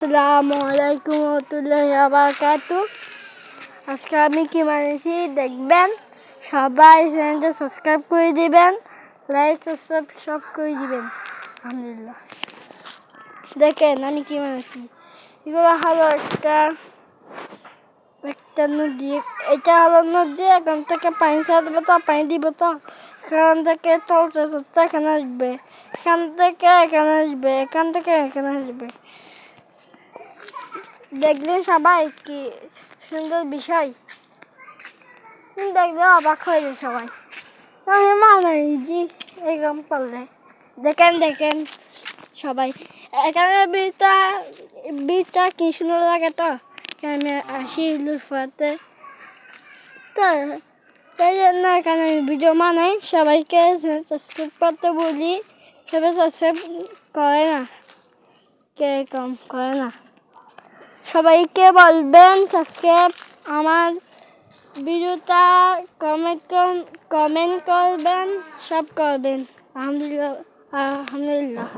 আসসালামু আলাইকুম ওয়া বারাকাতুহু। আজকে আমি কি বানিয়েছি দেখবেন। সবাই চ্যানেলটা সাবস্ক্রাইব করে দিবেন, লাইক সাবস্ক্রাইব সব করে দিবেন। আলহামদুলিল্লাহ, দেখেন আমি কি বানিয়েছি। এগুলো হলো একটা নদী। এটা হলো নদী। এখান থেকে পানি ছেড়ে দেবো তো, পানি দিব তো, এখান থেকে চলতে চলতে এখানে আসবে, এখান থেকে এখানে আসবে, এখান থেকে এখানে আসবে। দেখলেন সবাই কি সুন্দর বিষয়, দেখলে অবাক হয়ে যায় সবাই। আমি মানে জি এরকম করলে দেখেন দেখেন সবাই। এখানে বিটা কি সুন্দর লাগে তো। আমি আসি লুফাতে তো, তাই জন্য এখানে আমি ভিডিও বানাই। সবাইকে সাবস্ক্রাইব করতে বলি, সবাই সাবস্ক্রাইব করে না, কে কম করে না। সবাইকে বলবেন সাবস্ক্রাইব, আমার ভিডিওটা কমেন্ট করবেন, সব করবেন। আলহামদুলিল্লাহ।